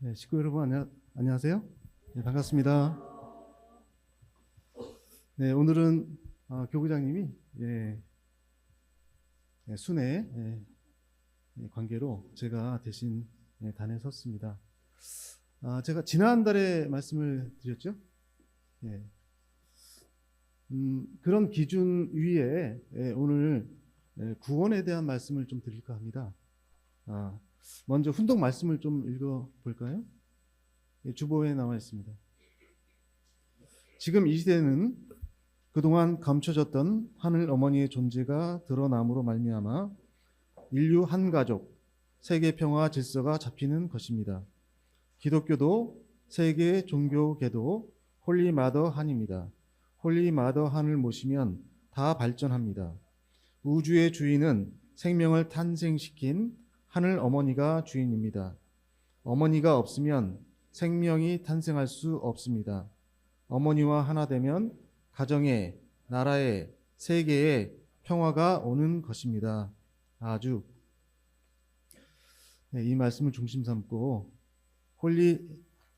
네, 식구 여러분 안녕하세요. 네, 반갑습니다. 네, 오늘은 교구장님이 순회 관계로 제가 대신 단에 섰습니다. 제가 지난달에 말씀을 드렸죠. 예, 그런 기준 위에 오늘 구원에 대한 말씀을 좀 드릴까 합니다. 먼저 훈독 말씀을 좀 읽어볼까요? 주보에 나와 있습니다. 지금 이 시대는 그동안 감춰졌던 하늘 어머니의 존재가 드러남으로 말미암아 인류 한 가족, 세계 평화 질서가 잡히는 것입니다. 기독교도 세계 종교계도 홀리 마더 한입니다. 홀리 마더 한을 모시면 다 발전합니다. 우주의 주인은 생명을 탄생시킨 하늘 어머니가 주인입니다. 어머니가 없으면 생명이 탄생할 수 없습니다. 어머니와 하나 되면 가정에, 나라에, 세계에 평화가 오는 것입니다. 아주 이 말씀을 중심 삼고 홀리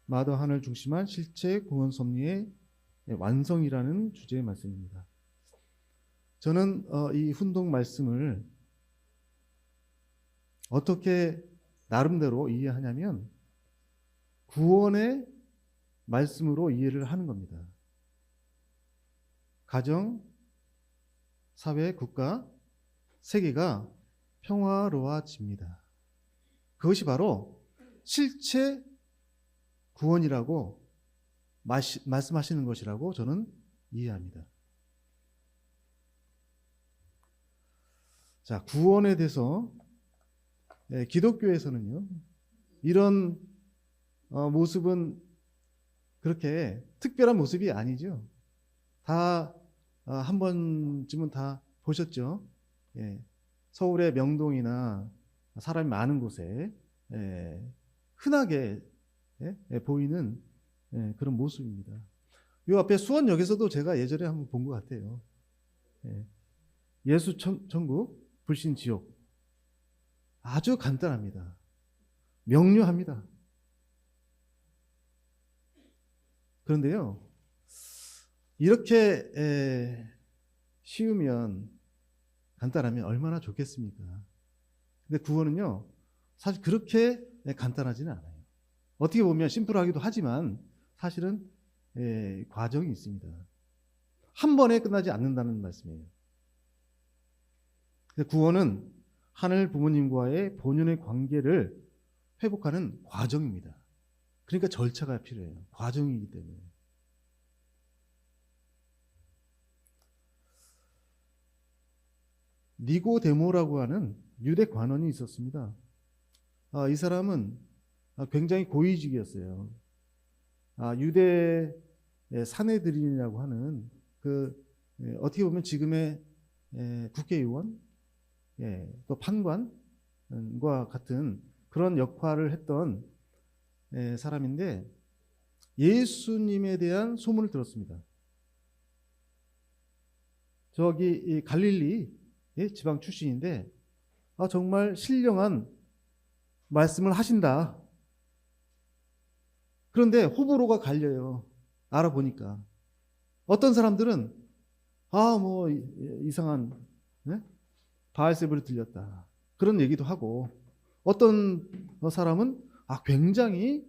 마더 한을 중심한 실체 구원 섭리의 완성이라는 주제의 말씀입니다. 저는 이 훈독 말씀을 어떻게 나름대로 이해하냐면 구원의 말씀으로 이해를 하는 겁니다. 가정, 사회, 국가, 세계가 평화로워집니다. 그것이 바로 실체 구원이라고 말씀하시는 것이라고 저는 이해합니다. 자, 구원에 대해서 기독교에서는요, 이런 모습은 그렇게 특별한 모습이 아니죠. 다 한 번쯤은 다 보셨죠. 서울의 명동이나 사람이 많은 곳에 흔하게 보이는 그런 모습입니다. 이 앞에 수원역에서도 제가 예전에 한번 본 것 같아요. 예수 천국, 불신 지옥. 아주 간단합니다. 명료합니다. 그런데요, 이렇게 쉬우면, 간단하면 얼마나 좋겠습니까? 근데 구원은요, 사실 그렇게 간단하지는 않아요. 어떻게 보면 심플하기도 하지만 사실은 과정이 있습니다. 한 번에 끝나지 않는다는 말씀이에요. 근데 구원은 하늘 부모님과의 본연의 관계를 회복하는 과정입니다. 그러니까 절차가 필요해요. 과정이기 때문에. 니고데모라고 하는 유대 관원이 있었습니다. 이 사람은 굉장히 고위직이었어요. 유대 사내들인이라고 하는 어떻게 보면 지금의 국회의원, 또 판관과 같은 그런 역할을 했던 사람인데 예수님에 대한 소문을 들었습니다. 저기 이 갈릴리 지방 출신인데 정말 신령한 말씀을 하신다. 그런데 호불호가 갈려요. 알아보니까 어떤 사람들은 뭐 이상한 바알세불이 들렸다. 그런 얘기도 하고 어떤 사람은 굉장히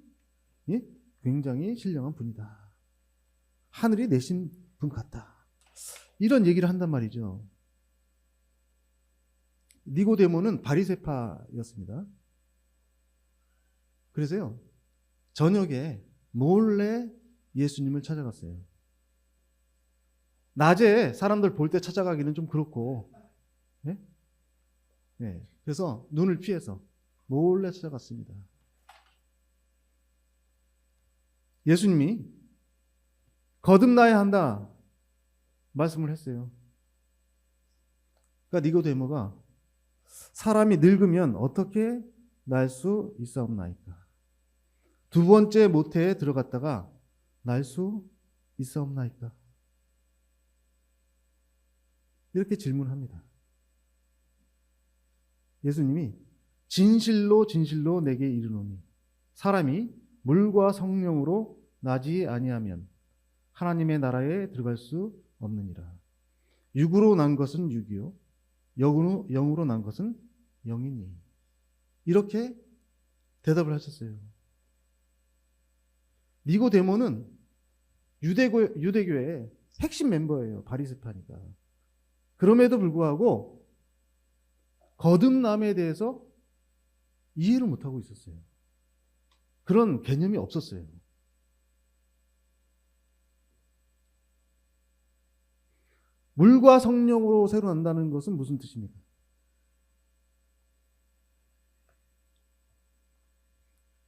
신령한 분이다. 하늘이 내신 분 같다. 이런 얘기를 한단 말이죠. 니고데모는 바리새파였습니다. 그래서요, 저녁에 몰래 예수님을 찾아갔어요. 낮에 사람들 볼 때 찾아가기는 좀 그렇고, 그래서 눈을 피해서 몰래 찾아갔습니다. 예수님이 거듭나야 한다 말씀을 했어요. 그러니까 니고데모가 사람이 늙으면 어떻게 날 수 있사옵나이까? 두 번째 모태에 들어갔다가 날 수 있사옵나이까? 이렇게 질문합니다. 예수님이 진실로 진실로 내게 이르노니 사람이 물과 성령으로 나지 아니하면 하나님의 나라에 들어갈 수 없느니라. 육으로 난 것은 육이요 영으로 난 것은 영이니. 이렇게 대답을 하셨어요. 니고데모는 유대교의 핵심 멤버예요. 바리새파니까. 그럼에도 불구하고 거듭남에 대해서 이해를 못하고 있었어요. 그런 개념이 없었어요. 물과 성령으로 새로 난다는 것은 무슨 뜻입니까?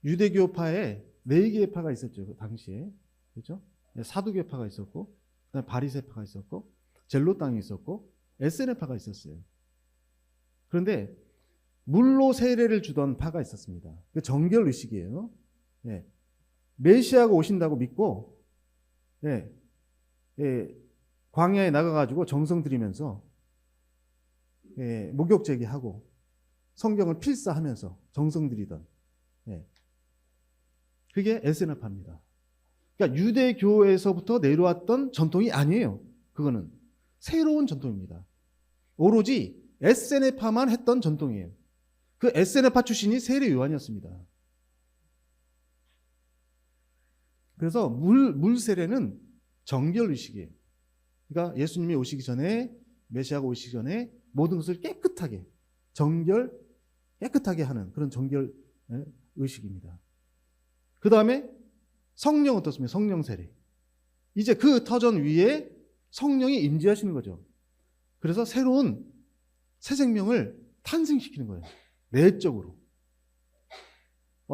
유대교파에 4개의 파가 있었죠. 그 당시에. 그렇죠? 사두개파가 있었고, 그다음에 바리새파가 있었고, 젤로땅이 있었고, 에세네파가 있었어요. 그런데 물로 세례를 주던 파가 있었습니다. 그 정결 의식이에요. 예. 메시아가 오신다고 믿고, 예. 광야에 나가가지고 정성 들이면서, 예. 목욕 제기하고 성경을 필사하면서 정성 들이던, 예. 그게 에세네파입니다. 그러니까 유대교에서부터 내려왔던 전통이 아니에요. 그거는 새로운 전통입니다. 오로지 에세네파만 했던 전통이에요. 그 에세네파 출신이 세례 요한이었습니다. 그래서 물 세례는 정결 의식이에요. 그러니까 예수님이 오시기 전에, 메시아가 오시기 전에 모든 것을 깨끗하게 깨끗하게 하는 그런 정결 의식입니다. 그 다음에 성령 어떻습니까? 성령 세례. 이제 그 터전 위에 성령이 임재하시는 거죠. 그래서 새로운 새 생명을 탄생시키는 거예요. 내적으로.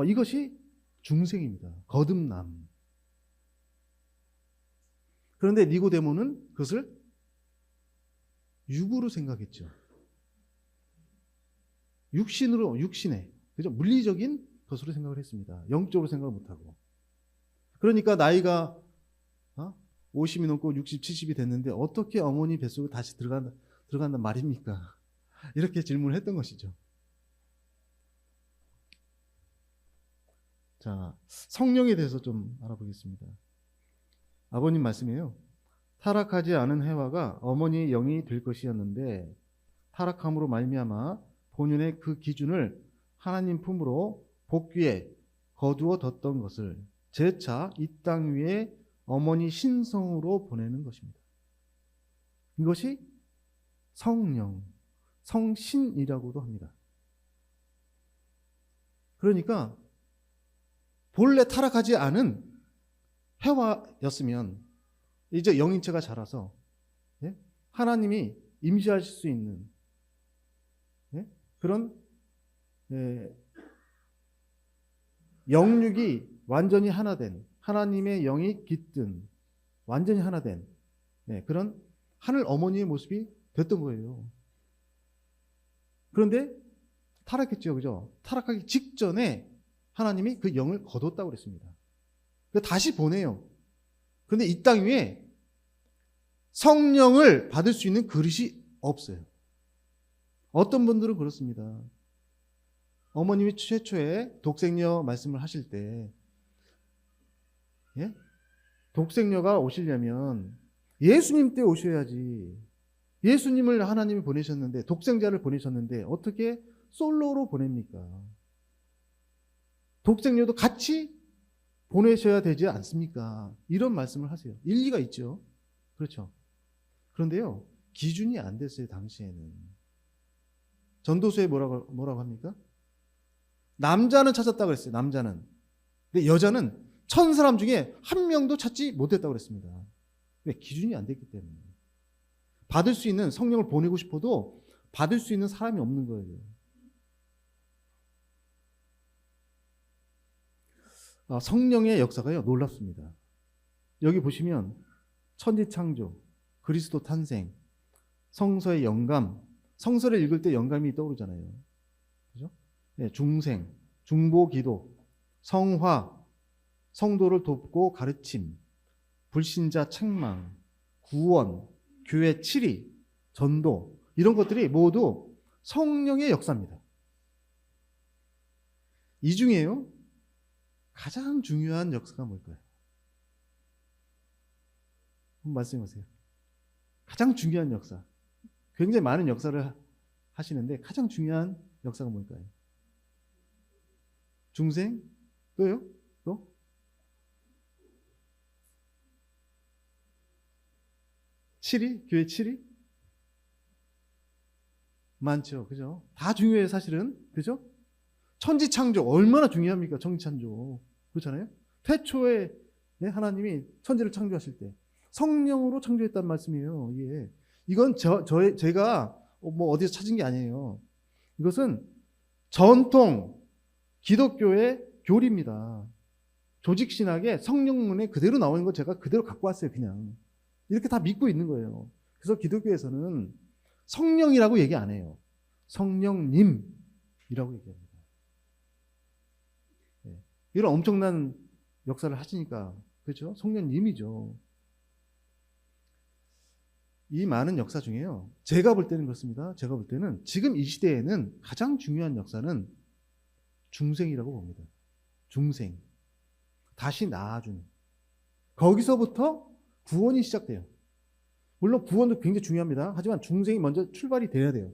이것이 중생입니다. 거듭남. 그런데 니고데모는 그것을 육으로 생각했죠. 육신에, 그죠? 물리적인 것으로 생각을 했습니다. 영적으로 생각을 못하고. 그러니까 나이가 50이 넘고 60, 70이 됐는데 어떻게 어머니 뱃속에 다시 들어간단 말입니까? 이렇게 질문을 했던 것이죠. 자, 성령에 대해서 좀 알아보겠습니다. 아버님 말씀이에요. 타락하지 않은 해와가 어머니의 영이 될 것이었는데 타락함으로 말미암아 본연의 그 기준을 하나님 품으로 복귀에 거두어 뒀던 것을 재차 이 땅 위에 어머니 신성으로 보내는 것입니다. 이것이 성령, 성신이라고도 합니다. 그러니까 본래 타락하지 않은 해와였으면 이제 영인체가 자라서 하나님이 임시하실 수 있는 그런 영육이 완전히 하나 된, 하나님의 영이 깃든 완전히 하나 된 그런 하늘 어머니의 모습이 됐던 거예요. 그런데 타락했죠. 그죠? 타락하기 직전에 하나님이 그 영을 거뒀다고 그랬습니다. 다시 보내요. 그런데 이 땅 위에 성령을 받을 수 있는 그릇이 없어요. 어떤 분들은 그렇습니다. 어머님이 최초에 독생녀 말씀을 하실 때 독생녀가 오시려면 예수님 때 오셔야지. 예수님을 하나님이 보내셨는데 독생자를 보내셨는데 어떻게 솔로로 보냅니까? 독생녀도 같이 보내셔야 되지 않습니까? 이런 말씀을 하세요. 일리가 있죠. 그렇죠. 그런데요, 기준이 안 됐어요, 당시에는. 전도서에 뭐라고 합니까? 남자는 찾았다고 그랬어요, 남자는. 근데 여자는 1000사람 중에 한 명도 찾지 못했다고 그랬습니다. 왜? 기준이 안 됐기 때문에. 받을 수 있는, 성령을 보내고 싶어도 받을 수 있는 사람이 없는 거예요. 성령의 역사가요, 놀랍습니다. 여기 보시면 천지창조, 그리스도 탄생, 성서의 영감, 성서를 읽을 때 영감이 떠오르잖아요. 그죠? 중생, 중보기도, 성화, 성도를 돕고 가르침, 불신자 책망, 구원, 교회 치리, 전도, 이런 것들이 모두 성령의 역사입니다. 이 중에요, 가장 중요한 역사가 뭘까요? 한번 말씀해보세요. 가장 중요한 역사. 굉장히 많은 역사를 하시는데 가장 중요한 역사가 뭘까요? 중생? 또요? 또? 칠위? 교회 칠위? 많죠. 그죠? 다 중요해요, 사실은. 그죠? 천지창조. 얼마나 중요합니까? 천지창조. 그렇잖아요? 태초에 하나님이 천지를 창조하실 때 성령으로 창조했다는 말씀이에요. 이게. 이건 제가 뭐 어디서 찾은 게 아니에요. 이것은 전통 기독교의 교리입니다. 조직신학의 성령문에 그대로 나오는 거 제가 그대로 갖고 왔어요. 그냥. 이렇게 다 믿고 있는 거예요. 그래서 기독교에서는 성령이라고 얘기 안 해요. 성령님이라고 얘기합니다. 네. 이런 엄청난 역사를 하시니까 그렇죠? 성령님이죠. 이 많은 역사 중에요. 제가 볼 때는 그렇습니다. 제가 볼 때는 지금 이 시대에는 가장 중요한 역사는 중생이라고 봅니다. 중생. 다시 낳아주는. 거기서부터 구원이 시작돼요. 물론 구원도 굉장히 중요합니다. 하지만 중생이 먼저 출발이 돼야 돼요.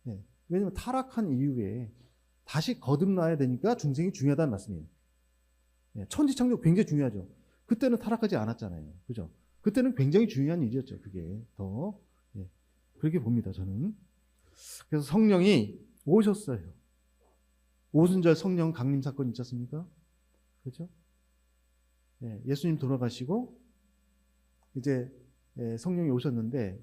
네. 왜냐하면 타락한 이후에 다시 거듭나야 되니까 중생이 중요하다는 말씀이에요. 네. 천지창조 굉장히 중요하죠. 그때는 타락하지 않았잖아요. 그죠? 그때는 굉장히 중요한 일이었죠. 그게 더. 네. 그렇게 봅니다. 저는. 그래서 성령이 오셨어요. 오순절 성령 강림 사건 있지 않습니까? 그렇죠? 네. 예수님 돌아가시고 이제 성령이 오셨는데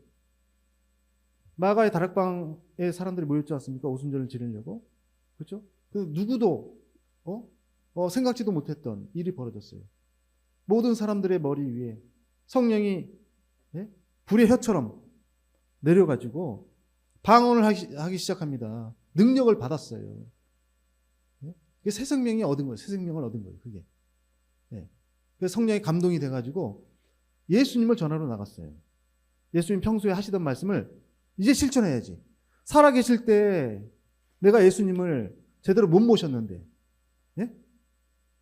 마가의 다락방에 사람들이 모였지 않습니까? 오순절을 지내려고. 그렇죠? 누구도 생각지도 못했던 일이 벌어졌어요. 모든 사람들의 머리 위에 성령이 불의 혀처럼 내려가지고 방언을 하기 시작합니다. 능력을 받았어요. 새 생명이 얻은 거예요. 새 생명을 얻은 거예요. 그게. 그래서 성령이 감동이 돼가지고 예수님을 전하러 나갔어요. 예수님 평소에 하시던 말씀을 이제 실천해야지. 살아계실 때 내가 예수님을 제대로 못 모셨는데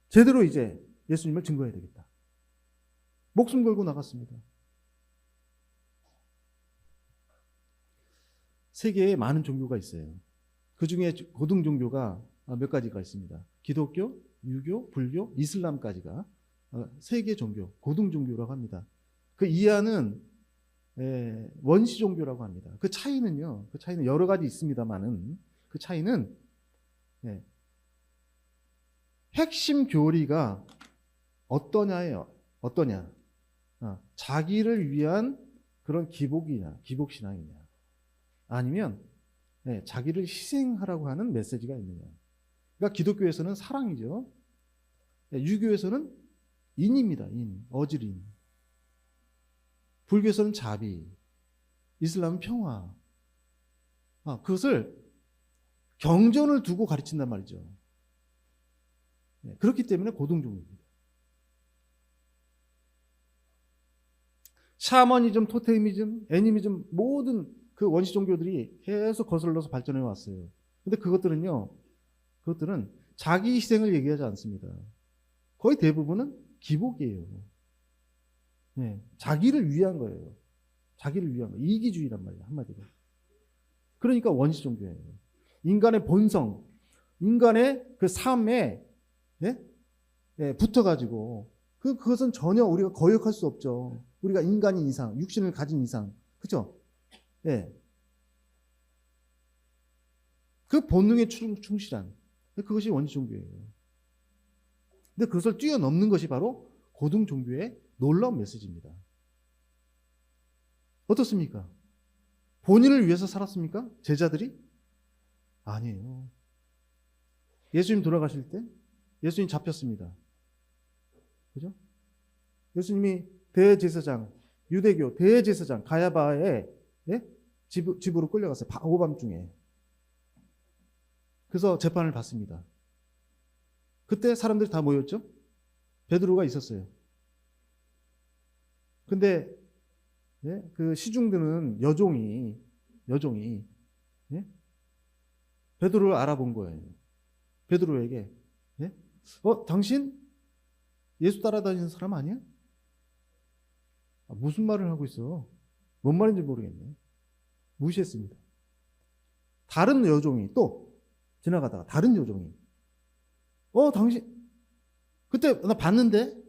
제대로 이제 예수님을 증거해야 되겠다. 목숨 걸고 나갔습니다. 세계에 많은 종교가 있어요. 그 중에 고등 종교가 몇 가지가 있습니다. 기독교, 유교, 불교, 이슬람까지가 세계 종교, 고등 종교라고 합니다. 그 이하는 원시 종교라고 합니다. 그 차이는 여러 가지 있습니다만은 그 차이는 핵심 교리가 어떠냐? 자기를 위한 그런 기복신앙이냐? 아니면 자기를 희생하라고 하는 메시지가 있느냐? 그러니까 기독교에서는 사랑이죠. 유교에서는 인입니다. 어질인. 불교에서는 자비, 이슬람은 평화. 그것을 경전을 두고 가르친단 말이죠. 그렇기 때문에 고등종교입니다. 샤머니즘, 토테미즘, 애니미즘 모든 그 원시 종교들이 계속 거슬러서 발전해 왔어요. 근데 그것들은 자기 희생을 얘기하지 않습니다. 거의 대부분은 기복이에요. 자기를 위한 거예요. 자기를 위한 거. 이기주의란 말이에요. 한마디로. 그러니까 원시 종교예요. 인간의 본성, 인간의 그 삶에 붙어가지고 그것은 전혀 우리가 거역할 수 없죠. 우리가 인간인 이상, 육신을 가진 이상, 그죠? 그 본능에 충실한 그것이 원시 종교예요. 근데 그것을 뛰어넘는 것이 바로 고등 종교의 놀라운 메시지입니다. 어떻습니까? 본인을 위해서 살았습니까? 제자들이? 아니에요. 예수님 돌아가실 때 예수님 잡혔습니다. 그죠? 예수님이 대제사장, 유대교 대제사장 가야바의 집으로 끌려갔어요. 오밤중에. 그래서 재판을 받습니다. 그때 사람들이 다 모였죠? 베드로가 있었어요. 근데 그 시중드는 여종이 베드로를 알아본 거예요. 베드로에게 당신 예수 따라다니는 사람 아니야? 무슨 말을 하고 있어? 뭔 말인지 모르겠네. 무시했습니다. 다른 여종이 또 지나가다가 다른 여종이 당신 그때 나 봤는데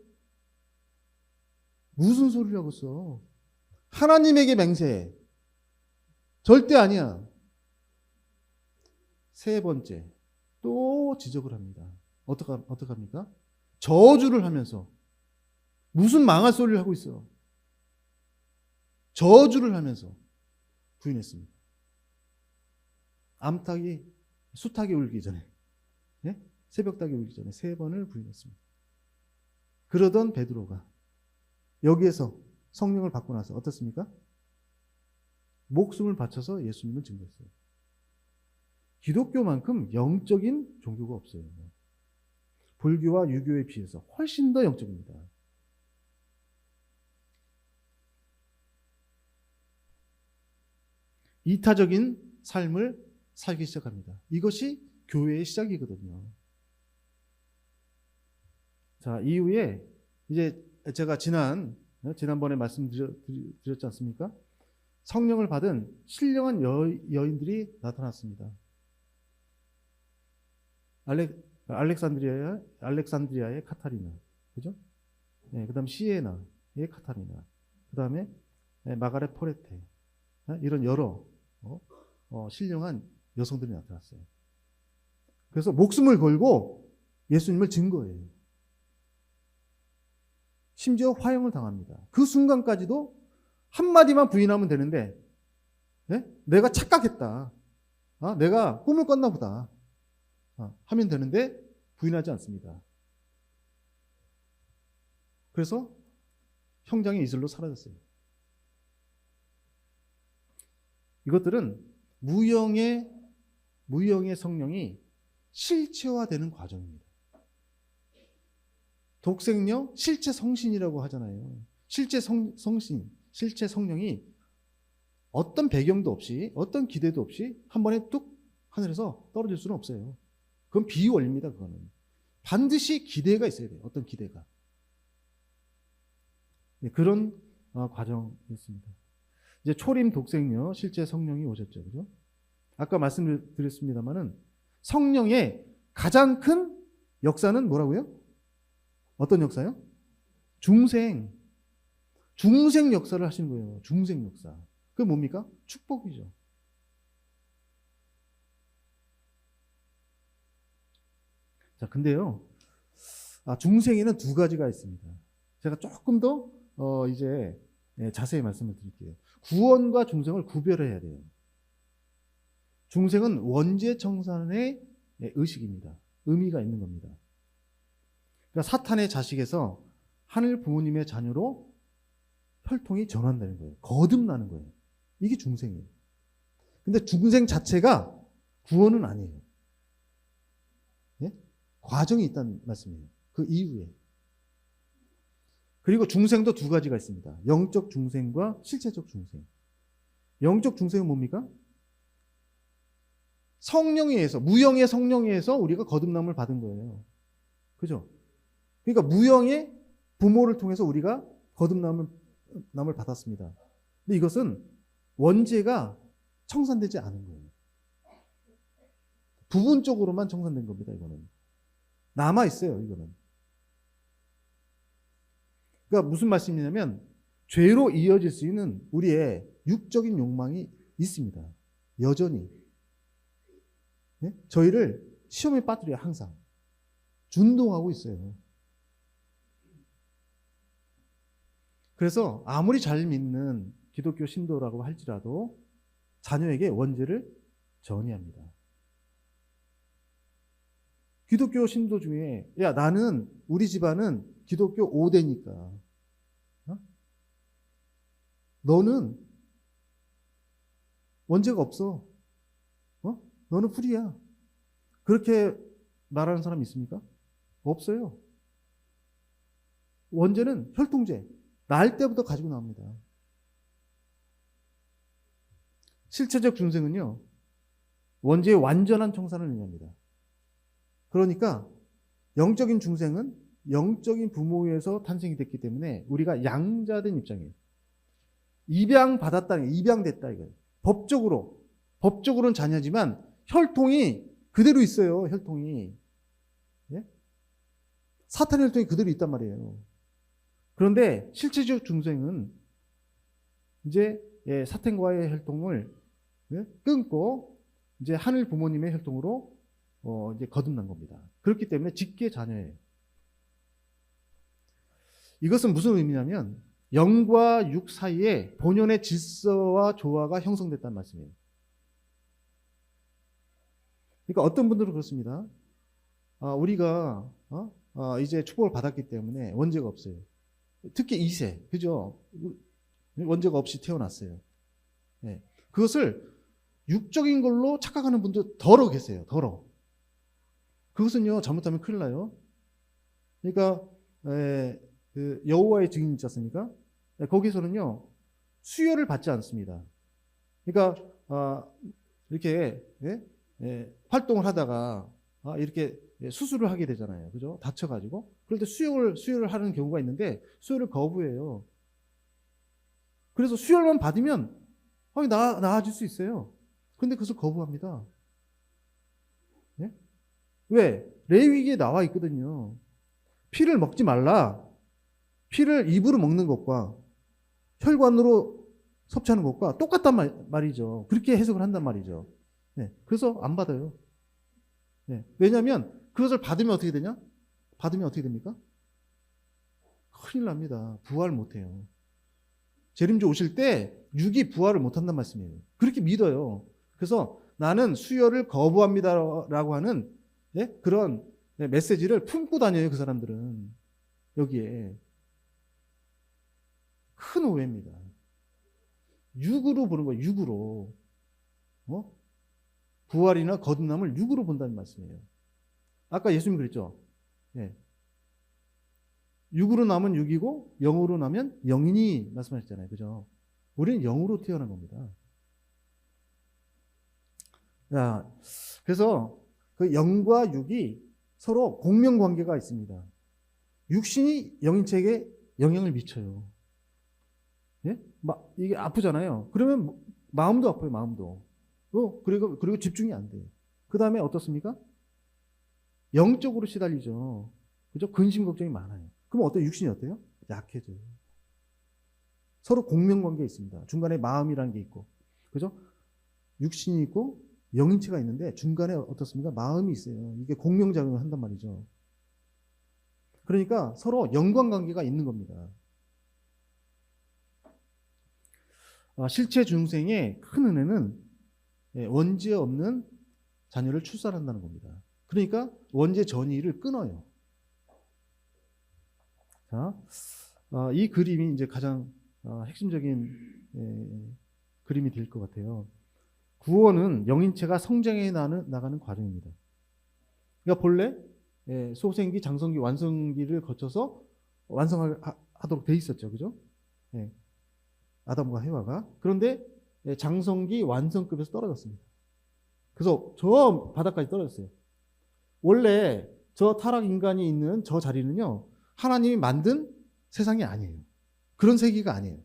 무슨 소리를 하고 있어? 하나님에게 맹세해. 절대 아니야. 세 번째 또 지적을 합니다. 어떡합니까? 저주를 하면서 무슨 망할 소리를 하고 있어? 저주를 하면서 부인했습니다. 암탉이 수탉이 울기 전에, 네? 새벽닭이 울기 전에 3번을 부인했습니다. 그러던 베드로가 여기에서 성령을 받고 나서 어떻습니까? 목숨을 바쳐서 예수님을 증거했어요. 기독교만큼 영적인 종교가 없어요. 불교와 유교에 비해서 훨씬 더 영적입니다. 이타적인 삶을 살기 시작합니다. 이것이 교회의 시작이거든요. 자, 이후에 이제 제가 지난번에 말씀드렸지 않습니까? 성령을 받은 신령한 여인들이 나타났습니다. 알렉산드리아의 카타리나, 그죠? 네, 그다음 시에나의 카타리나, 그다음에 마가렛 포레테, 이런 여러 신령한 여성들이 나타났어요. 그래서 목숨을 걸고 예수님을 증거해요. 심지어 화형을 당합니다. 그 순간까지도 한마디만 부인하면 되는데, 네? 내가 착각했다. 내가 꿈을 꿨나 보다. 하면 되는데 부인하지 않습니다. 그래서 형장의 이슬로 사라졌어요. 이것들은 무형의 성령이 실체화되는 과정입니다. 독생녀, 실체 성신이라고 하잖아요. 실체 성신, 실체 성령이 어떤 배경도 없이, 어떤 기대도 없이 한 번에 뚝 하늘에서 떨어질 수는 없어요. 그건 비원리입니다. 그거는 반드시 기대가 있어야 돼요. 어떤 기대가. 네, 그런 과정이었습니다. 이제 초림 독생녀, 실제 성령이 오셨죠, 그죠? 아까 말씀드렸습니다만은 성령의 가장 큰 역사는 뭐라고요? 어떤 역사요? 중생 역사를 하시는 거예요. 중생 역사. 그게 뭡니까? 축복이죠. 자, 근데요, 중생에는 2가지가 있습니다. 제가 조금 더 이제 자세히 말씀을 드릴게요. 구원과 중생을 구별해야 돼요. 중생은 원죄청산의 의식입니다. 의미가 있는 겁니다. 그러니까 사탄의 자식에서 하늘 부모님의 자녀로 혈통이 전환되는 거예요. 거듭나는 거예요. 이게 중생이에요. 근데 중생 자체가 구원은 아니에요. 예? 과정이 있다는 말씀이에요. 그 이후에. 그리고 중생도 2가지가 있습니다. 영적 중생과 실체적 중생. 영적 중생은 뭡니까? 성령에 의해서, 무형의 성령에 의해서 우리가 거듭남을 받은 거예요. 그죠? 그러니까 무형의 부모를 통해서 우리가 거듭남을 받았습니다. 근데 이것은 원죄가 청산되지 않은 거예요. 부분적으로만 청산된 겁니다. 이거는 남아 있어요. 이거는. 그러니까 무슨 말씀이냐면 죄로 이어질 수 있는 우리의 육적인 욕망이 있습니다. 여전히. 네? 저희를 시험에 빠뜨려요. 항상. 준동하고 있어요. 그래서 아무리 잘 믿는 기독교 신도라고 할지라도 자녀에게 원죄를 전이합니다. 기독교 신도 중에 나는 우리 집안은 기독교 5대니까 너는 원죄가 없어. 너는 풀이야. 그렇게 말하는 사람 있습니까? 없어요. 원죄는 혈통죄. 날 때부터 가지고 나옵니다. 실체적 중생은요, 원죄의 완전한 청산을 의미합니다. 그러니까 영적인 중생은 영적인 부모에서 탄생이 됐기 때문에 우리가 양자된 입장이에요. 입양받았다는 게 입양됐다 이거예요. 법적으로는 자녀지만 혈통이 그대로 있어요. 혈통이. 예? 사탄의 혈통이 그대로 있단 말이에요. 그런데 실체적 중생은 이제 사탄과의 혈통을 끊고 이제 하늘 부모님의 혈통으로 이제 거듭난 겁니다. 그렇기 때문에 직계 자녀예요. 이것은 무슨 의미냐면 영과 육 사이에 본연의 질서와 조화가 형성됐다는 말씀이에요. 그러니까 어떤 분들은 그렇습니다. 우리가 이제 축복을 받았기 때문에 원죄가 없어요. 특히 2세, 그죠? 원죄가 없이 태어났어요. 네. 그것을 육적인 걸로 착각하는 분도 더러 계세요. 더러. 그것은요 잘못하면 큰일 나요. 그러니까 그 여호와의 증인 있지 않습니까? 거기서는요 수혈을 받지 않습니다. 그러니까 이렇게 활동을 하다가 이렇게 수술을 하게 되잖아요. 그죠? 다쳐가지고 그럴 때 수혈을 하는 경우가 있는데 수혈을 거부해요. 그래서 수혈만 받으면 나아질 수 있어요. 근데 그것을 거부합니다. 네? 왜? 레위기에 나와 있거든요. 피를 먹지 말라. 피를 입으로 먹는 것과 혈관으로 섭취하는 것과 똑같단 말이죠. 그렇게 해석을 한단 말이죠. 네. 그래서 안 받아요. 네. 왜냐하면 그것을 받으면 어떻게 되냐? 받으면 어떻게 됩니까? 큰일 납니다. 부활 못해요. 재림주 오실 때 육이 부활을 못한단 말씀이에요. 그렇게 믿어요. 그래서 나는 수혈을 거부합니다라고 하는 그런 메시지를 품고 다녀요. 그 사람들은 여기에 큰 오해입니다. 육으로 보는 거예요. 육으로 부활이나 거듭남을 육으로 본다는 말씀이에요. 아까 예수님이 그랬죠. 육으로 나면 육이고 영으로 나면 영이니 말씀하셨잖아요. 그죠? 우리는 영으로 태어난 겁니다. 자, 그래서 그 영과 육이 서로 공명관계가 있습니다. 육신이 영인체에게 영향을 미쳐요. 이게 아프잖아요. 그러면 마음도 아파요. 마음도. 그리고 집중이 안 돼요. 그 다음에 어떻습니까? 영적으로 시달리죠. 그죠? 근심 걱정이 많아요. 그럼 어때요? 육신이 어때요? 약해져요. 서로 공명관계가 있습니다. 중간에 마음이라는 게 있고, 그죠? 육신이 있고 영인체가 있는데 중간에 어떻습니까? 마음이 있어요. 이게 공명작용을 한단 말이죠. 그러니까 서로 연관관계가 있는 겁니다. 실체 중생의 큰 은혜는 원죄 없는 자녀를 출산한다는 겁니다. 그러니까 원죄 전이를 끊어요. 자, 이 그림이 이제 가장 핵심적인 그림이 될 것 같아요. 구원은 영인체가 성장해 나가는 과정입니다. 그러니까 본래 소생기, 장성기, 완성기를 거쳐서 완성하도록 돼 있었죠, 그죠? 아담과 해와가. 그런데 장성기, 완성급에서 떨어졌습니다. 그래서 저 바닥까지 떨어졌어요. 원래 저 타락 인간이 있는 저 자리는요, 하나님이 만든 세상이 아니에요. 그런 세계가 아니에요.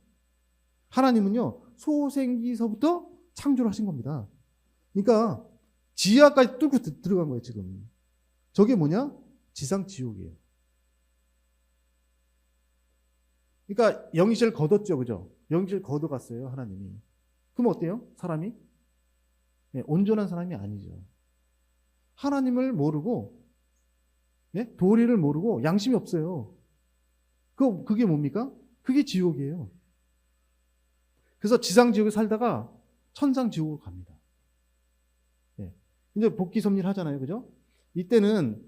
하나님은요, 소생기서부터 창조를 하신 겁니다. 그러니까 지하까지 뚫고 들어간 거예요, 지금. 저게 뭐냐? 지상 지옥이에요. 그러니까 영이실 걷었죠, 그죠? 영이실 걷어갔어요, 하나님이. 그럼 어때요? 사람이? 온전한 사람이 아니죠. 하나님을 모르고, 도리를 모르고 양심이 없어요. 그게 뭡니까? 그게 지옥이에요. 그래서 지상 지옥에 살다가 천상 지옥으로 갑니다. 이제 복귀 섭리를 하잖아요, 그죠? 이때는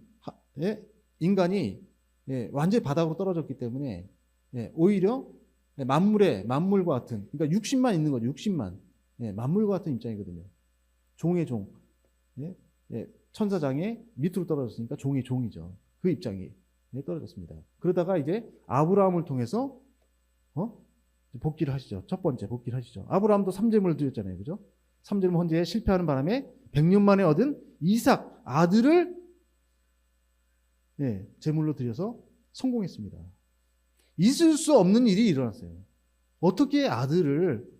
인간이 완전히 바닥으로 떨어졌기 때문에 오히려 만물과 같은, 그러니까 육신만 있는 거죠. 육신만 만물과 같은 입장이거든요. 종의 종, 천사장의 밑으로 떨어졌으니까 종의 종이죠. 그 입장이 떨어졌습니다. 그러다가 이제 아브라함을 통해서 복귀를 하시죠. 첫 번째 복귀를 하시죠. 아브라함도 삼재물을 드렸잖아요, 그죠? 삼재물 헌재에 실패하는 바람에 100년 만에 얻은 이삭 아들을 제물로 드려서 성공했습니다. 있을 수 없는 일이 일어났어요. 어떻게 아들을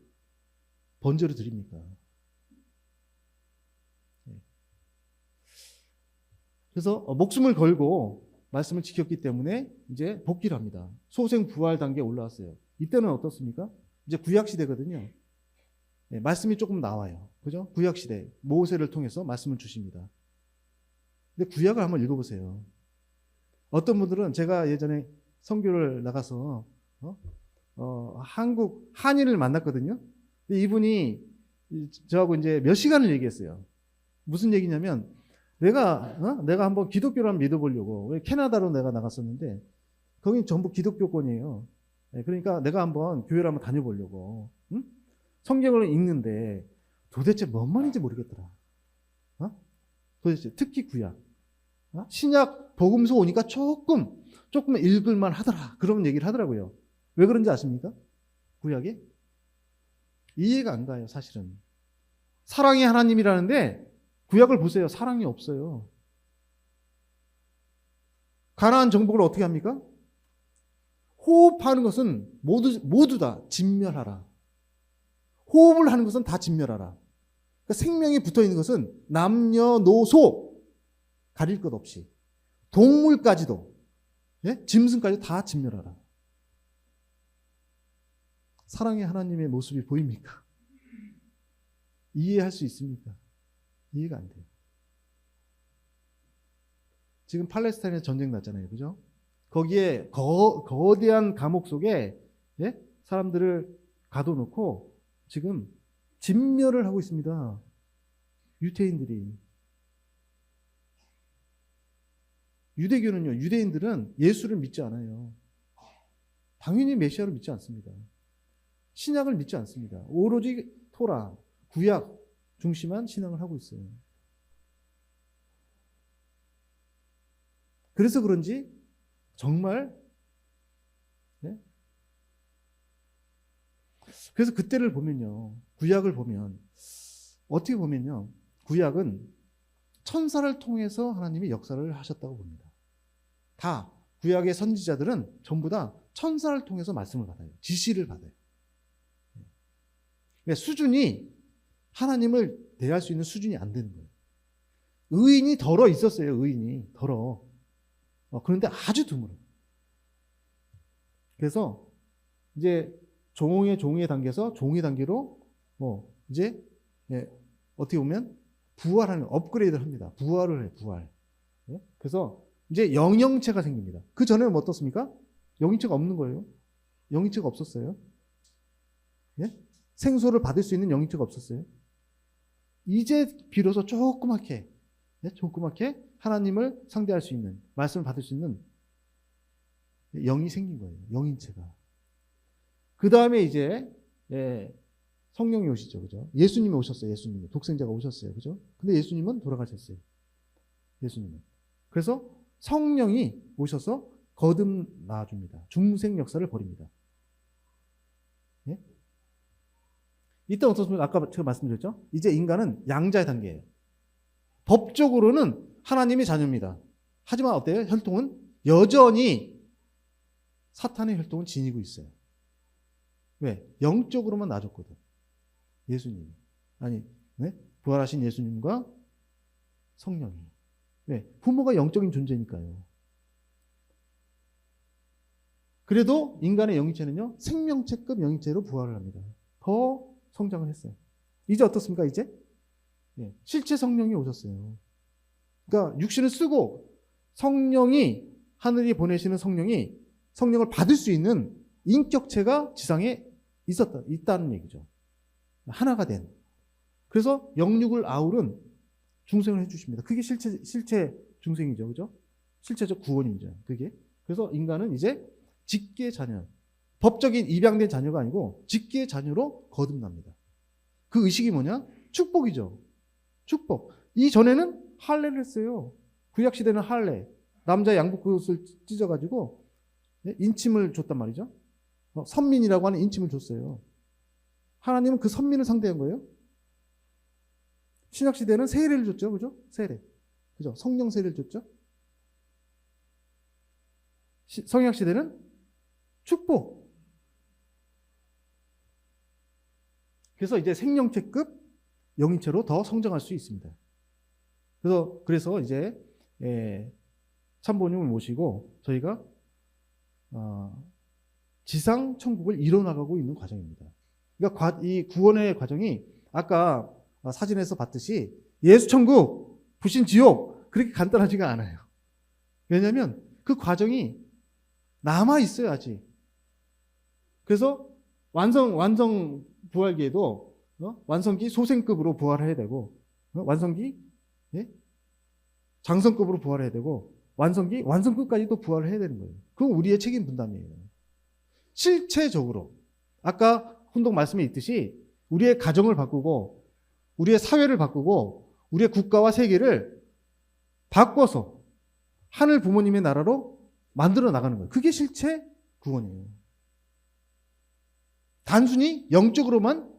번제로 드립니까? 그래서 목숨을 걸고 말씀을 지켰기 때문에 이제 복귀를 합니다. 소생 부활 단계에 올라왔어요. 이때는 어떻습니까? 이제 구약 시대거든요. 말씀이 조금 나와요. 그죠? 구약 시대 모세를 통해서 말씀을 주십니다. 근데 구약을 한번 읽어보세요. 어떤 분들은 제가 예전에 선교를 나가서 한국 한인을 만났거든요. 근데 이분이 저하고 이제 몇 시간을 얘기했어요. 무슨 얘기냐면 내가 한번 기독교를 한번 믿어보려고. 왜 캐나다로 내가 나갔었는데 거긴 전부 기독교권이에요. 그러니까 내가 한번 교회를 한번 다녀보려고. 응? 성경을 읽는데 도대체 뭔 말인지 모르겠더라. 도대체 특히 구약. 신약 복음서 오니까 조금 읽을만 하더라. 그런 얘기를 하더라고요. 왜 그런지 아십니까? 구약에 이해가 안 가요, 사실은. 사랑의 하나님이라는데 구약을 보세요. 사랑이 없어요. 가나안 정복을 어떻게 합니까? 호흡하는 것은 모두 다 진멸하라. 호흡을 하는 것은 다 진멸하라. 그러니까 생명이 붙어 있는 것은 남녀노소 가릴 것 없이 동물까지도 짐승까지 다 진멸하라. 사랑의 하나님의 모습이 보입니까? 이해할 수 있습니까? 이해가 안 돼요. 지금 팔레스타인에서 전쟁 났잖아요. 그죠? 거기에 거대한 감옥 속에 사람들을 가둬놓고 지금 진멸을 하고 있습니다. 유태인들이. 유대교는요, 유대인들은 예수를 믿지 않아요. 당연히 메시아를 믿지 않습니다. 신약을 믿지 않습니다. 오로지 토라, 구약 중심한 신앙을 하고 있어요. 그래서 그런지 정말 그래서 그때를 보면요, 구약을 보면 어떻게 보면요, 구약은 천사를 통해서 하나님이 역사를 하셨다고 봅니다. 다 구약의 선지자들은 전부 다 천사를 통해서 말씀을 받아요. 지시를 받아요. 그러니까 수준이 하나님을 대할 수 있는 수준이 안 되는 거예요. 의인이 덜어 있었어요. 의인이 덜어. 그런데 아주 드물어요. 그래서 이제 종의 단계에서 종의 단계로 이제 어떻게 보면 부활하는, 업그레이드를 합니다. 부활을 해요. 부활. 그래서 이제 영영체가 생깁니다. 그 전에는 어떻습니까? 영영체가 없는 거예요. 영영체가 없었어요. 생소를 받을 수 있는 영영체가 없었어요. 이제 비로소 조그맣게 하나님을 상대할 수 있는, 말씀을 받을 수 있는 영이 생긴 거예요. 영인체가. 그 다음에 이제 성령이 오시죠. 그죠? 예수님이 오셨어요. 예수님이. 독생자가 오셨어요. 그죠? 근데 예수님은 돌아가셨어요. 예수님은. 그래서 성령이 오셔서 거듭나줍니다. 중생 역사를 벌입니다. 이때 어떻습니까? 아까 제가 말씀드렸죠? 이제 인간은 양자의 단계예요. 법적으로는 하나님의 자녀입니다. 하지만 어때요? 혈통은 여전히 사탄의 혈통은 지니고 있어요. 왜? 영적으로만 놔줬거든. 예수님이. 부활하신 예수님과 성령이. 왜? 부모가 영적인 존재니까요. 그래도 인간의 영인체는요, 생명체급 영인체로 부활을 합니다. 더 성장을 했어요. 이제 어떻습니까? 이제? 실제 성령이 오셨어요. 그러니까 육신을 쓰고 성령이, 하늘이 보내시는 성령을 받을 수 있는 인격체가 지상에 있다는 얘기죠. 하나가 된. 그래서 영육을 아우른 중생을 해주십니다. 그게 실체 중생이죠. 그죠? 실체적 구원입니다. 그게. 그래서 인간은 이제 직계의 자녀, 법적인 입양된 자녀가 아니고 직계의 자녀로 거듭납니다. 그 의식이 뭐냐? 축복이죠. 축복. 이전에는 할례를 했어요. 구약시대는 할례. 남자 양복그릇을 찢어가지고 인침을 줬단 말이죠. 선민이라고 하는 인침을 줬어요. 하나님은 그 선민을 상대한 거예요. 신약시대는 세례를 줬죠. 그죠? 세례. 그죠? 성령 세례를 줬죠. 성약 시대는 축복. 그래서 이제 생명체급 영인체로 더 성장할 수 있습니다. 그래서 이제 참부모님을 모시고 저희가 지상 천국을 이뤄나가고 있는 과정입니다. 그러니까 이 구원의 과정이 아까 사진에서 봤듯이 예수 천국, 부신 지옥 그렇게 간단하지가 않아요. 왜냐하면 그 과정이 남아 있어요 아직. 그래서 완성 부활기에도 완성기 소생급으로 부활해야 되고 완성기 장성급으로 부활해야 되고 완성기 완성급까지도 부활을 해야 되는 거예요. 그건 우리의 책임 분담이에요. 실체적으로 아까 훈독 말씀에 있듯이 우리의 가정을 바꾸고 우리의 사회를 바꾸고 우리의 국가와 세계를 바꿔서 하늘 부모님의 나라로 만들어 나가는 거예요. 그게 실체 구원이에요. 단순히 영적으로만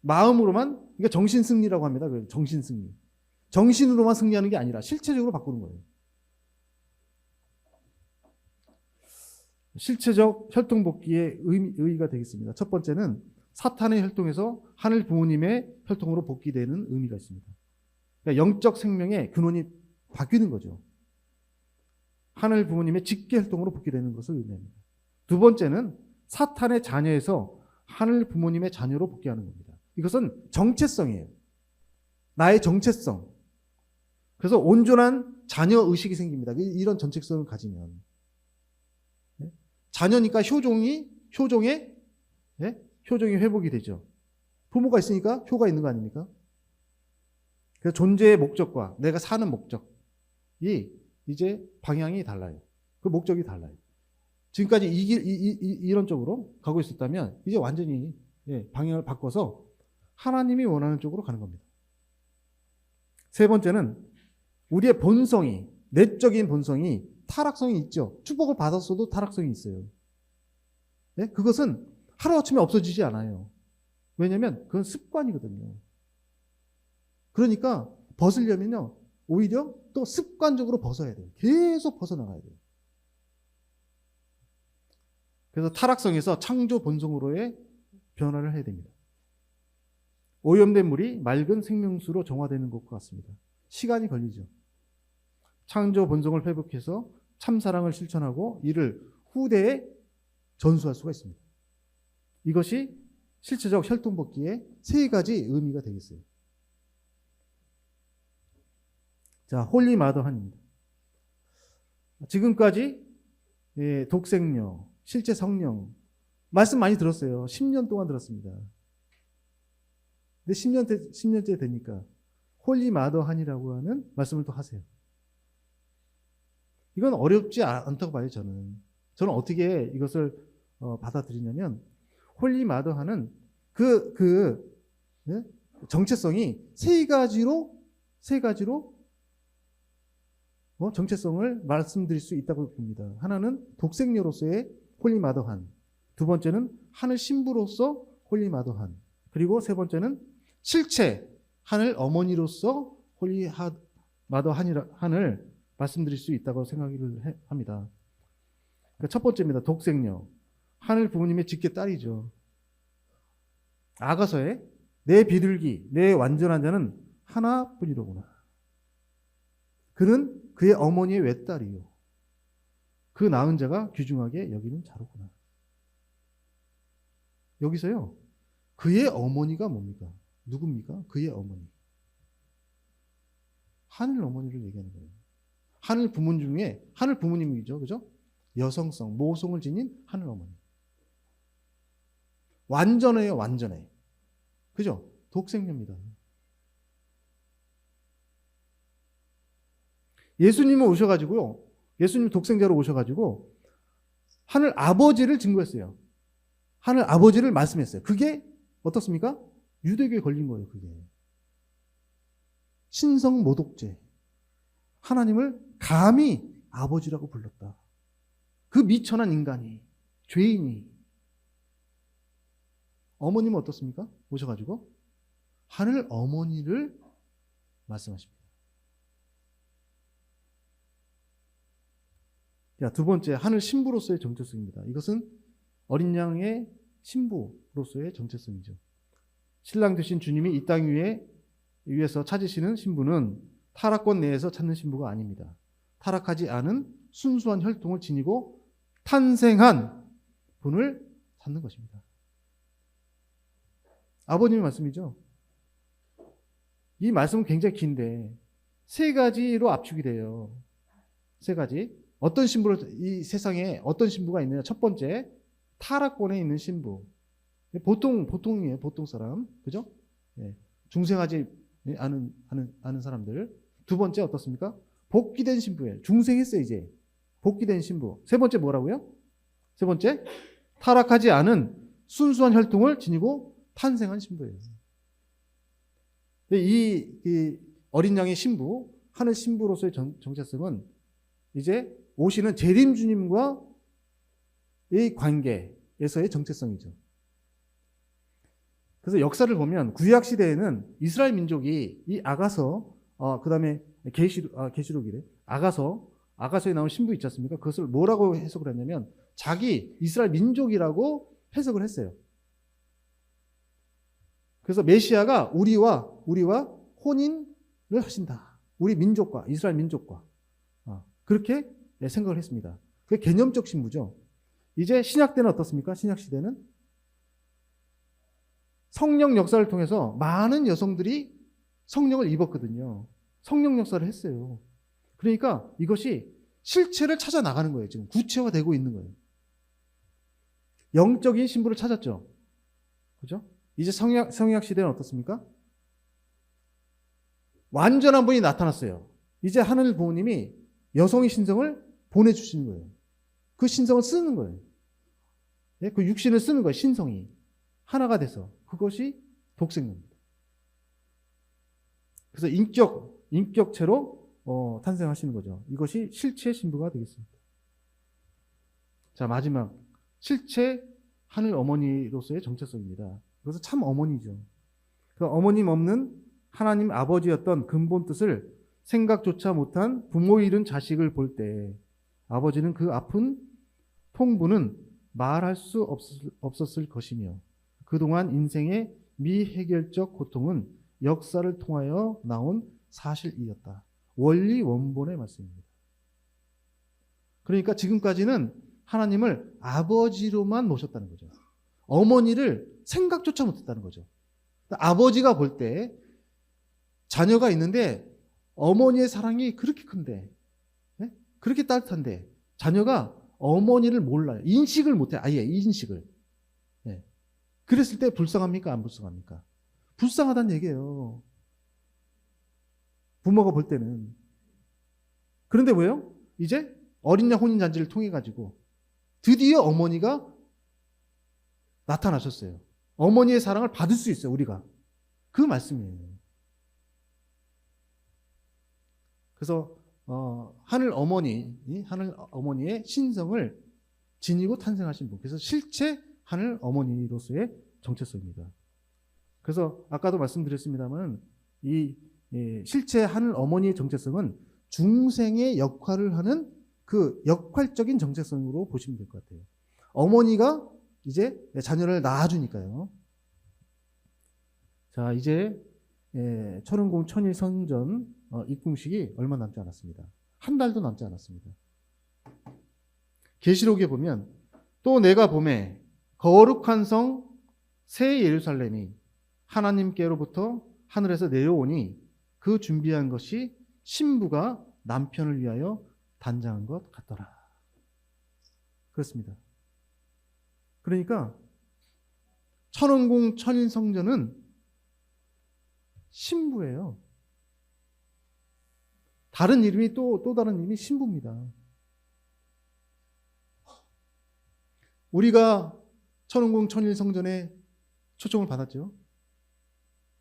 마음으로만 그러니까 정신 승리라고 합니다. 정신 승리. 정신으로만 승리하는 게 아니라 실체적으로 바꾸는 거예요. 실체적 혈통복귀의 의의가 되겠습니다. 첫 번째는 사탄의 혈통에서 하늘 부모님의 혈통으로 복귀되는 의미가 있습니다. 그러니까 영적 생명의 근원이 바뀌는 거죠. 하늘 부모님의 직계 혈통으로 복귀되는 것을 의미합니다. 두 번째는 사탄의 자녀에서 하늘 부모님의 자녀로 복귀하는 겁니다. 이것은 정체성이에요. 나의 정체성. 그래서 온전한 자녀 의식이 생깁니다. 이런 정체성을 가지면. 자녀니까 효종의 회복이 되죠. 부모가 있으니까 효가 있는 거 아닙니까? 그래서 존재의 목적과 내가 사는 목적이 이제 방향이 달라요. 그 목적이 달라요. 지금까지 이런 쪽으로 가고 있었다면 이제 완전히 방향을 바꿔서 하나님이 원하는 쪽으로 가는 겁니다. 세 번째는 우리의 본성이, 내적인 본성이 타락성이 있죠. 축복을 받았어도 타락성이 있어요. 네? 그것은 하루아침에 없어지지 않아요. 왜냐하면 그건 습관이거든요. 그러니까 벗으려면요, 오히려 또 습관적으로 벗어야 돼요. 계속 벗어나가야 돼요. 그래서 타락성에서 창조 본성으로의 변화를 해야 됩니다. 오염된 물이 맑은 생명수로 정화되는 것과 같습니다. 시간이 걸리죠. 창조 본성을 회복해서 참사랑을 실천하고 이를 후대에 전수할 수가 있습니다. 이것이 실체적 혈통복귀의 세 가지 의미가 되겠어요. 자, 홀리 마더한입니다. 지금까지 독생녀, 실제 성령 말씀 많이 들었어요. 10년 동안 들었습니다. 근데 10년째 되니까 홀리 마더한이라고 하는 말씀을 또 하세요. 이건 어렵지 않다고 봐요, 저는. 저는 어떻게 이것을 받아들이냐면 홀리 마더한은 정체성이 세 가지로 정체성을 말씀드릴 수 있다고 봅니다. 하나는 독생녀로서의 홀리 마더한, 두 번째는 하늘 신부로서 홀리 마더한, 그리고 세 번째는 실체 하늘 어머니로서 홀리 마더한을 말씀드릴 수 있다고 생각을 합니다. 그러니까 첫 번째입니다. 독생녀. 하늘 부모님의 직계 딸이죠. 아가서에 내 비둘기, 내 완전한 자는 하나뿐이로구나. 그는 그의 어머니의 외딸이요. 그 낳은 자가 귀중하게 여기는 자로구나. 여기서요. 그의 어머니가 뭡니까? 누굽니까? 그의 어머니. 하늘 어머니를 얘기하는 거예요. 하늘 부모님 중에 하늘 부모님이죠. 그죠? 여성성, 모성을 지닌 하늘 어머니. 완전해요, 완전해. 그죠? 독생녀입니다. 예수님은 오셔가지고요. 예수님 독생자로 오셔가지고 하늘 아버지를 증거했어요. 하늘 아버지를 말씀했어요. 그게 어떻습니까? 유대교에 걸린 거예요, 그게. 신성 모독죄. 하나님을 감히 아버지라고 불렀다. 그 미천한 인간이, 죄인이. 어머님은 어떻습니까? 오셔가지고 하늘 어머니를 말씀하십니다. 자, 두 번째, 하늘 신부로서의 정체성입니다. 이것은 어린 양의 신부로서의 정체성이죠. 신랑 되신 주님이 이 땅 위에서 찾으시는 신부는 타락권 내에서 찾는 신부가 아닙니다. 타락하지 않은 순수한 혈통을 지니고 탄생한 분을 찾는 것입니다. 아버님의 말씀이죠. 이 말씀은 굉장히 긴데 세 가지로 압축이 돼요. 세 가지. 어떤 신부를, 이 세상에 어떤 신부가 있느냐. 첫 번째, 타락권에 있는 신부. 보통이에요. 보통 사람. 그죠? 예. 중생하지 않은 사람들. 두 번째 어떻습니까? 복귀된 신부예요. 중생했어요, 이제. 복귀된 신부. 세 번째 뭐라고요? 세 번째, 타락하지 않은 순수한 혈통을 지니고 탄생한 신부예요. 이 어린 양의 신부, 하늘 신부로서의 정체성은 이제 오시는 재림 주님과의 관계에서의 정체성이죠. 그래서 역사를 보면 구약 시대에는 이스라엘 민족이 이 아가서, 그다음에 계시록이래. 아가서에 나온 신부 있지 않습니까? 그것을 뭐라고 해석을 했냐면 자기 이스라엘 민족이라고 해석을 했어요. 그래서 메시아가 우리와 혼인을 하신다. 우리 민족과 이스라엘 민족과 그렇게 생각을 했습니다. 그게 개념적 신부죠. 이제 신약 때는 어떻습니까? 신약 시대는 성령 역사를 통해서 많은 여성들이 성령을 입었거든요. 성령 역사를 했어요. 그러니까 이것이 실체를 찾아 나가는 거예요. 지금 구체화되고 있는 거예요. 영적인 신부를 찾았죠. 그죠? 이제 성약 시대는 어떻습니까? 완전한 분이 나타났어요. 이제 하늘 부모님이 여성의 신성을 보내주시는 거예요. 그 신성을 쓰는 거예요. 그 육신을 쓰는 거예요. 신성이 하나가 돼서. 그것이 독생입니다. 그래서 인격체로 탄생하시는 거죠. 이것이 실체 신부가 되겠습니다. 자, 마지막 실체 하늘 어머니로서의 정체성입니다. 그래서 참 어머니죠. 그 어머님 없는 하나님 아버지였던 근본 뜻을 생각조차 못한 부모 잃은 자식을 볼 때 아버지는 그 아픈 통부는 말할 수 없었을 것이며 그동안 인생의 미해결적 고통은 역사를 통하여 나온 사실이었다. 원리 원본의 말씀입니다. 그러니까 지금까지는 하나님을 아버지로만 모셨다는 거죠. 어머니를 생각조차 못했다는 거죠. 아버지가 볼 때 자녀가 있는데 어머니의 사랑이 그렇게 큰데, 네? 그렇게 따뜻한데 자녀가 어머니를 몰라요. 인식을 못해요. 아예 인식을. 네. 그랬을 때 불쌍합니까? 안 불쌍합니까? 불쌍하다는 얘기예요. 부모가 볼 때는. 그런데 왜요? 이제 어린 양 혼인잔치를 통해 가지고 드디어 어머니가 나타나셨어요. 어머니의 사랑을 받을 수 있어요, 우리가. 그 말씀이에요. 그래서 하늘 어머니의 신성을 지니고 탄생하신 분. 그래서 실체 하늘 어머니로서의 정체성입니다. 그래서 아까도 말씀드렸습니다만 이 실체 하늘 어머니의 정체성은 중생의 역할을 하는 그 역할적인 정체성으로 보시면 될 것 같아요. 어머니가 이제 자녀를 낳아주니까요. 자, 이제 천운궁 천일 성전 입궁식이 얼마 남지 않았습니다. 한 달도 남지 않았습니다. 계시록에 보면 또 내가 보매 거룩한 성 새 예루살렘이 하나님께로부터 하늘에서 내려오니 그 준비한 것이 신부가 남편을 위하여 단장한 것 같더라. 그렇습니다. 그러니까 천운궁 천인성전은 신부예요. 다른 이름이 또 다른 이름이 신부입니다. 우리가 천운궁 천일성전에 초청을 받았죠.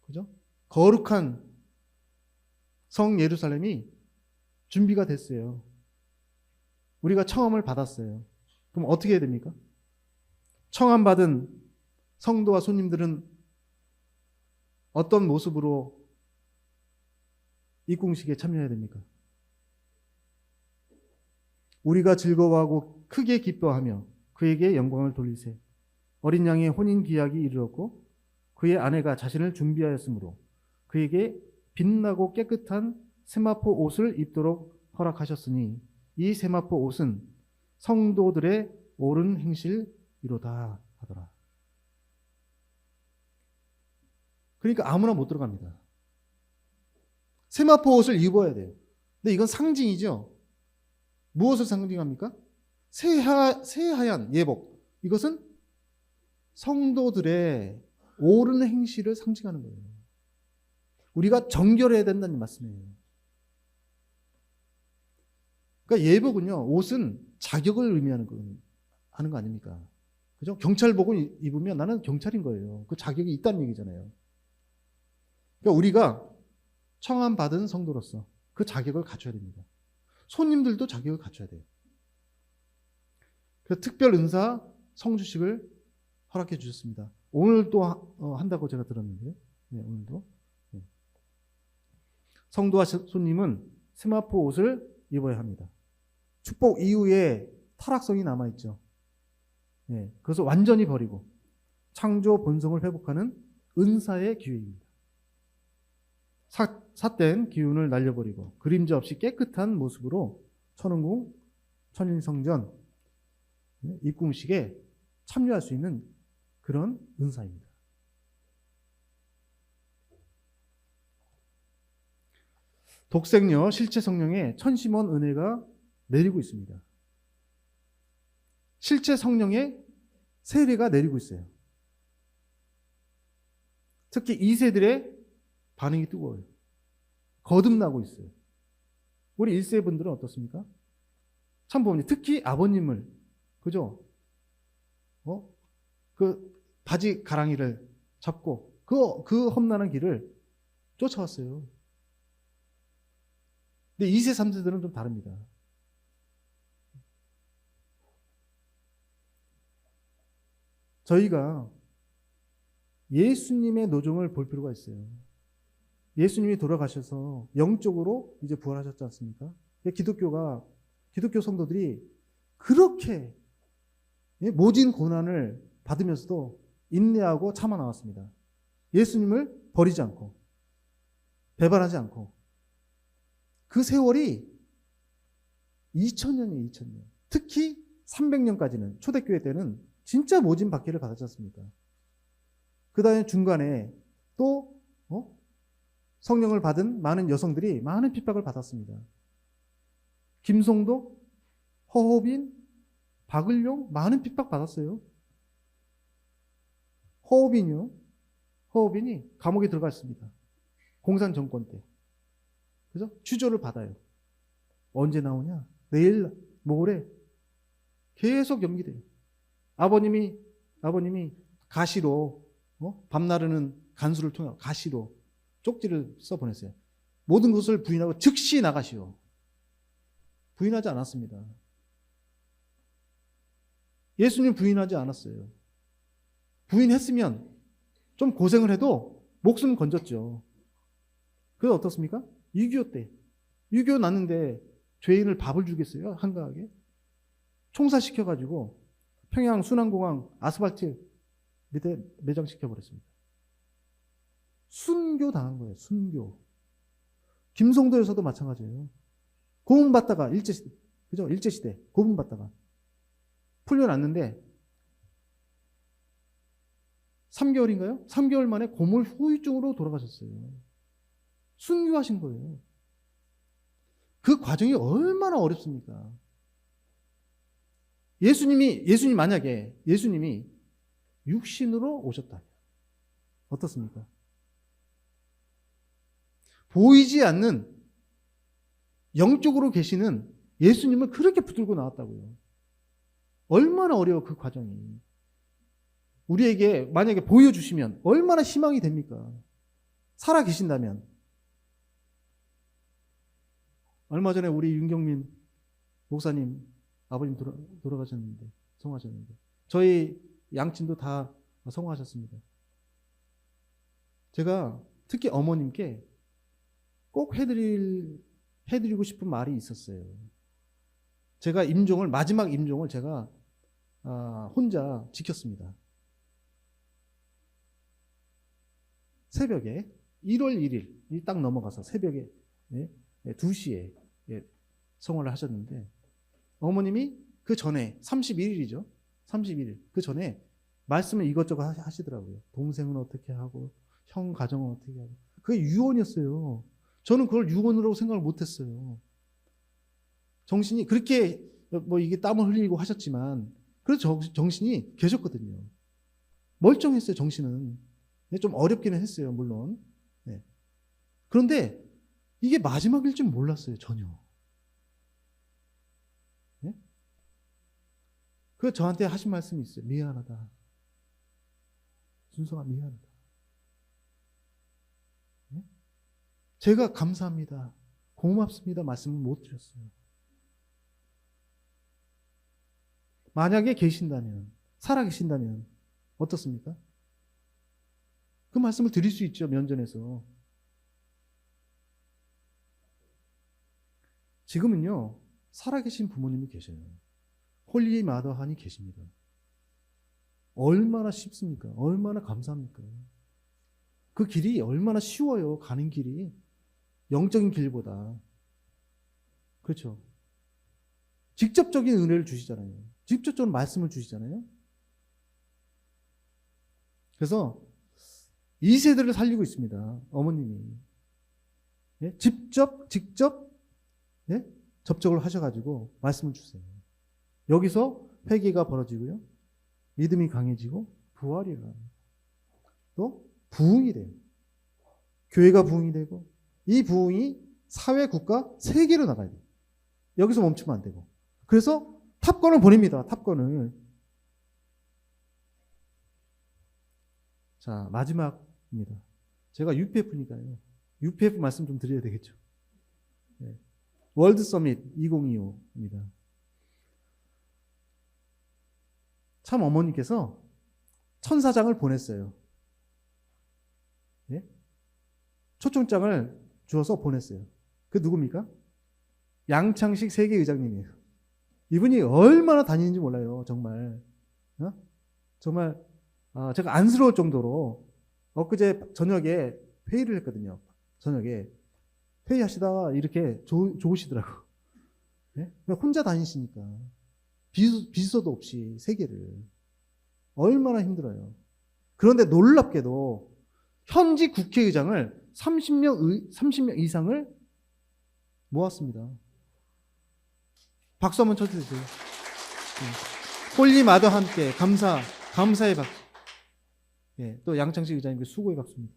그죠? 거룩한 성 예루살렘이 준비가 됐어요. 우리가 청함을 받았어요. 그럼 어떻게 해야 됩니까? 청함 받은 성도와 손님들은 어떤 모습으로 입궁식에 참여해야 됩니까? 우리가 즐거워하고 크게 기뻐하며 그에게 영광을 돌리세. 어린 양의 혼인 기약이 이르렀고 그의 아내가 자신을 준비하였으므로 그에게 빛나고 깨끗한 세마포 옷을 입도록 허락하셨으니 이 세마포 옷은 성도들의 옳은 행실이로다 하더라. 그러니까 아무나 못 들어갑니다. 세마포 옷을 입어야 돼요. 근데 이건 상징이죠. 무엇을 상징합니까? 새하얀 예복. 이것은 성도들의 옳은 행실을 상징하는 거예요. 우리가 정결해야 된다는 말씀이에요. 그러니까 예복은요, 옷은 자격을 의미하는 하는 거 아닙니까? 그죠? 경찰복을 입으면 나는 경찰인 거예요. 그 자격이 있다는 얘기잖아요. 그러니까 우리가 청함받은 성도로서 그 자격을 갖춰야 됩니다. 손님들도 자격을 갖춰야 돼요. 그래서 특별 은사 성주식을 허락해 주셨습니다. 오늘도 한다고 제가 들었는데요. 네, 오늘도. 네. 성도와 손님은 세마포 옷을 입어야 합니다. 축복 이후에 타락성이 남아있죠. 네, 그래서 완전히 버리고 창조 본성을 회복하는 은사의 기회입니다. 삿된 기운을 날려버리고 그림자 없이 깨끗한 모습으로 천운궁 천일성전 입궁식에 참여할 수 있는 그런 은사입니다. 독생녀 실체 성령의 천심원 은혜가 내리고 있습니다. 실제 성령의 세례가 내리고 있어요. 특히 2세들의 반응이 뜨거워요. 거듭나고 있어요. 우리 1세 분들은 어떻습니까? 참 보면 특히 아버님을, 그죠? 그 바지 가랑이를 잡고 그 험난한 길을 쫓아왔어요. 근데 2세, 3세들은 좀 다릅니다. 저희가 예수님의 노정을 볼 필요가 있어요. 예수님이 돌아가셔서 영적으로 이제 부활하셨지 않습니까? 기독교 성도들이 그렇게 모진 고난을 받으면서도 인내하고 참아 나왔습니다. 예수님을 버리지 않고 배반하지 않고 그 세월이 2000년이에요. 2000년. 특히 300년까지는 초대교회 때는 진짜 모진 박해를 받았지 않습니까? 그 다음에 중간에 또 성령을 받은 많은 여성들이 많은 핍박을 받았습니다. 김송도, 허호빈, 박을용 많은 핍박 받았어요. 허호빈이 감옥에 들어갔습니다. 공산 정권 때. 그죠? 추조를 받아요. 언제 나오냐? 내일, 모레. 계속 연기돼요. 아버님이 가시로, 밤나르는 간수를 통해 가시로 쪽지를 써보냈어요. 모든 것을 부인하고 즉시 나가시오. 부인하지 않았습니다. 예수님 부인하지 않았어요. 부인했으면 좀 고생을 해도 목숨 건졌죠. 그래서 어떻습니까? 6.25 때. 6.25 났는데 죄인을 밥을 주겠어요? 한가하게? 총살시켜가지고 평양 순환공항 아스팔트 밑에 매장시켜버렸습니다. 순교 당한 거예요. 순교. 김성도에서도 마찬가지예요. 고문받다가 일제시대, 그죠? 일제시대 고문받다가 풀려났는데 3개월인가요? 3개월 만에 고물 후유증으로 돌아가셨어요. 순교하신 거예요. 그 과정이 얼마나 어렵습니까? 만약에 예수님이 육신으로 오셨다면 어떻습니까? 보이지 않는 영적으로 계시는 예수님을 그렇게 붙들고 나왔다고요. 얼마나 어려워 그 과정이. 우리에게 만약에 보여주시면 얼마나 희망이 됩니까? 살아 계신다면. 얼마 전에 우리 윤경민 목사님 아버님 돌아가셨는데 성화하셨는데 저희 양친도 다 성화하셨습니다. 제가 특히 어머님께 꼭 해드리고 싶은 말이 있었어요. 제가 마지막 임종을 제가 혼자 지켰습니다. 새벽에 1월 1일이 딱 넘어가서 새벽에 2시에 성화를 하셨는데, 어머님이 그 전에 31일이죠. 31일 그 전에 말씀을 이것저것 하시더라고요. 동생은 어떻게 하고 형 가정은 어떻게 하고. 그게 유언이었어요. 저는 그걸 유언으로 생각을 못했어요. 정신이 그렇게 뭐 이게 땀을 흘리고 하셨지만 그래도 정신이 계셨거든요. 멀쩡했어요. 정신은. 좀 어렵기는 했어요. 물론. 네. 그런데 이게 마지막일 줄 몰랐어요. 전혀. 네? 그 저한테 하신 말씀이 있어요. 미안하다. 준성아 미안하다. 네? 제가 감사합니다. 고맙습니다. 말씀을 못 드렸어요. 만약에 계신다면, 살아계신다면 어떻습니까? 그 말씀을 드릴 수 있죠. 면전에서. 지금은요. 살아계신 부모님이 계셔요. 홀리 마더한이 계십니다. 얼마나 쉽습니까? 얼마나 감사합니까? 그 길이 얼마나 쉬워요. 가는 길이. 영적인 길보다. 그렇죠. 직접적인 은혜를 주시잖아요. 직접적으로 말씀을 주시잖아요. 그래서 이 세대를 살리고 있습니다. 어머님이. 예? 직접 예? 접촉을 하셔가지고 말씀을 주세요. 여기서 회개가 벌어지고요. 믿음이 강해지고 부활이 일어납니다. 또 부흥이 돼요. 교회가 부흥이 되고 이 부흥이 사회, 국가, 세계로 나가야 돼요. 여기서 멈추면 안 되고. 그래서 탑건을 보냅니다. 탑건을. 자, 마지막입니다. 제가 UPF니까요. UPF 말씀 좀 드려야 되겠죠. 네. 월드 서밋 2025입니다. 참 어머니께서 천사장을 보냈어요. 네? 초청장을 주어서 보냈어요. 그 누굽니까? 양창식 세계의장님이에요. 이분이 얼마나 다니는지 몰라요. 정말. 정말 제가 안쓰러울 정도로 엊그제 저녁에 회의를 했거든요. 저녁에 회의하시다가 이렇게 좋으시더라고. 네? 혼자 다니시니까 비서도 없이 세계를 얼마나 힘들어요. 그런데 놀랍게도 현지 국회의장을 30명 이상을 모았습니다. 박수 한번 쳐주세요. 홀리 마더 함께 감사의 박수. 예, 또 양창식 의장님께 수고의 박수입니다.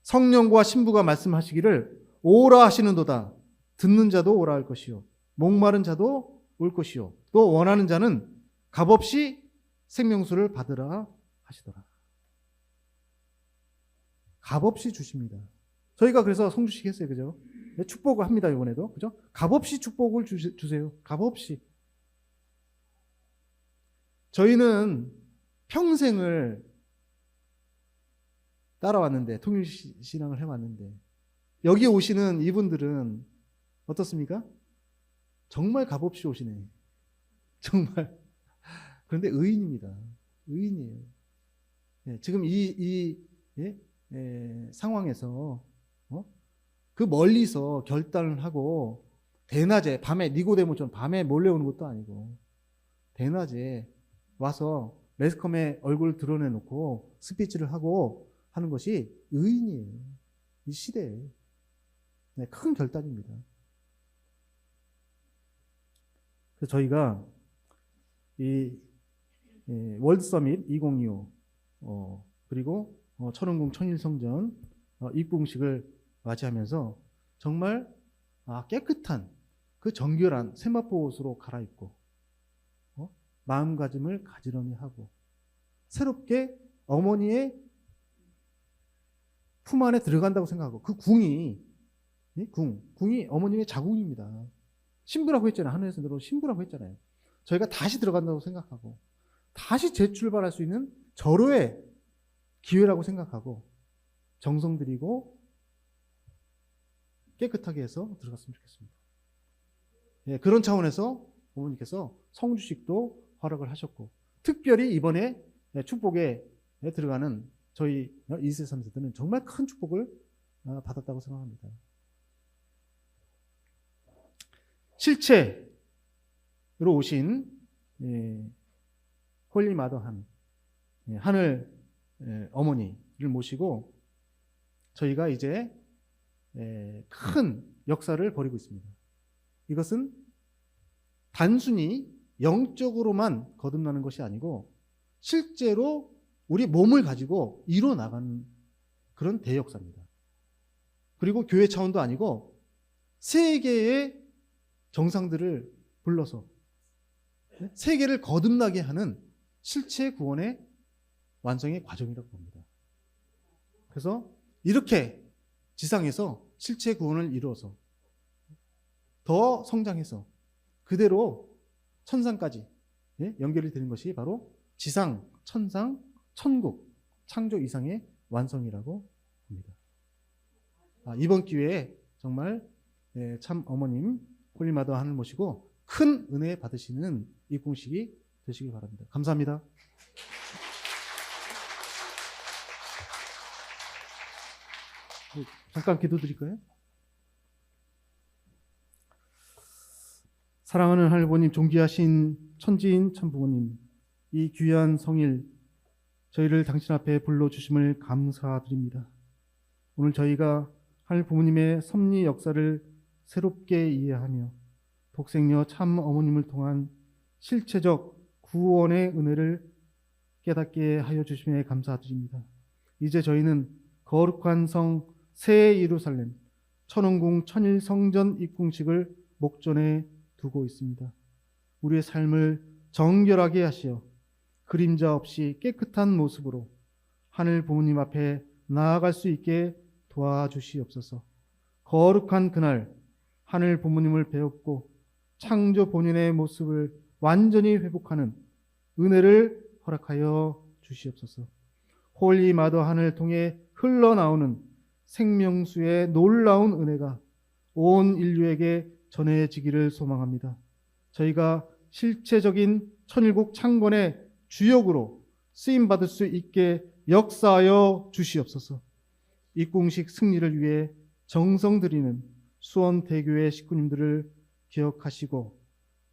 성령과 신부가 말씀하시기를 오라 하시는도다. 듣는 자도 오라 할 것이요 목마른 자도 올 것이요 또 원하는 자는 값없이 생명수를 받으라 하시더라. 값없이 주십니다. 저희가 그래서 성주식 했어요. 그죠? 축복을 합니다. 이번에도. 그죠? 값없이 축복을 주세요. 값없이. 저희는 평생을 따라왔는데, 통일신앙을 해왔는데, 여기 오시는 이분들은 어떻습니까? 정말 값없이 오시네. 정말. 그런데 의인입니다. 의인이에요. 예, 지금 상황에서 그 멀리서 결단을 하고 대낮에 밤에 니고데모처럼 밤에 몰려오는 것도 아니고 대낮에 와서 매스컴에 얼굴을 드러내놓고 스피치를 하고 하는 것이 의인이에요. 이 시대에. 네, 큰 결단입니다. 그래서 저희가 이 월드 서밋 2025 그리고 천운궁 천일성전 입궁식을 맞이하면서 정말 깨끗한 그 정결한 세마포 옷으로 갈아입고 마음가짐을 가지런히 하고 새롭게 어머니의 품 안에 들어간다고 생각하고 그 궁이 어머님의 자궁입니다. 신부라고 했잖아요. 하늘에서 내려온 신부라고 했잖아요. 저희가 다시 들어간다고 생각하고 다시 재출발할 수 있는 절호의 기회라고 생각하고 정성 들이고 깨끗하게 해서 들어갔으면 좋겠습니다. 예, 그런 차원에서 부모님께서 성주식도 허락을 하셨고, 특별히 이번에 축복에 들어가는 저희 2세, 3세들은 정말 큰 축복을 받았다고 생각합니다. 실체로 오신 홀리 마더 하늘 어머니를 모시고 저희가 이제 큰 역사를 벌이고 있습니다. 이것은 단순히 영적으로만 거듭나는 것이 아니고 실제로 우리 몸을 가지고 이루어 나가는 그런 대역사입니다. 그리고 교회 차원도 아니고 세계의 정상들을 불러서 세계를 거듭나게 하는 실체 구원의 완성의 과정이라고 봅니다. 그래서 이렇게 지상에서 실체 구원을 이루어서 더 성장해서 그대로 천상까지 연결이 되는 것이 바로 지상, 천상, 천국, 창조 이상의 완성이라고 봅니다. 이번 기회에 정말 참 어머님 홀리마더 하늘 모시고 큰 은혜 받으시는 입궁식이 되시기 바랍니다. 감사합니다. 잠깐 기도드릴까요? 사랑하는 하늘부모님, 존귀하신 천지인 참부모님, 이 귀한 성일 저희를 당신 앞에 불러주심을 감사드립니다. 오늘 저희가 하늘부모님의 섭리 역사를 새롭게 이해하며 독생녀 참 어머님을 통한 실체적 구원의 은혜를 깨닫게 하여 주심에 감사드립니다. 이제 저희는 거룩한 성 새 예루살렘 천원궁 천일 성전 입궁식을 목전에 두고 있습니다. 우리의 삶을 정결하게 하시어 그림자 없이 깨끗한 모습으로 하늘 부모님 앞에 나아갈 수 있게 도와주시옵소서. 거룩한 그날 하늘 부모님을 배웠고 창조 본연의 모습을 완전히 회복하는 은혜를 허락하여 주시옵소서. 홀리 마더 하늘 통해 흘러나오는 생명수의 놀라운 은혜가 온 인류에게 전해지기를 소망합니다. 저희가 실체적인 천일국 창건의 주역으로 쓰임받을 수 있게 역사하여 주시옵소서. 입궁식 승리를 위해 정성 들이는 수원대교회 식구님들을 기억하시고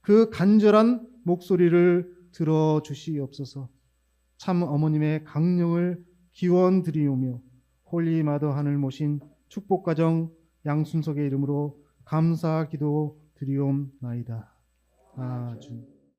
그 간절한 목소리를 들어주시옵소서. 참 어머님의 강령을 기원 드리오며 홀리 마더 하늘 모신 축복가정 양순석의 이름으로 감사 기도 드리옵나이다. 아주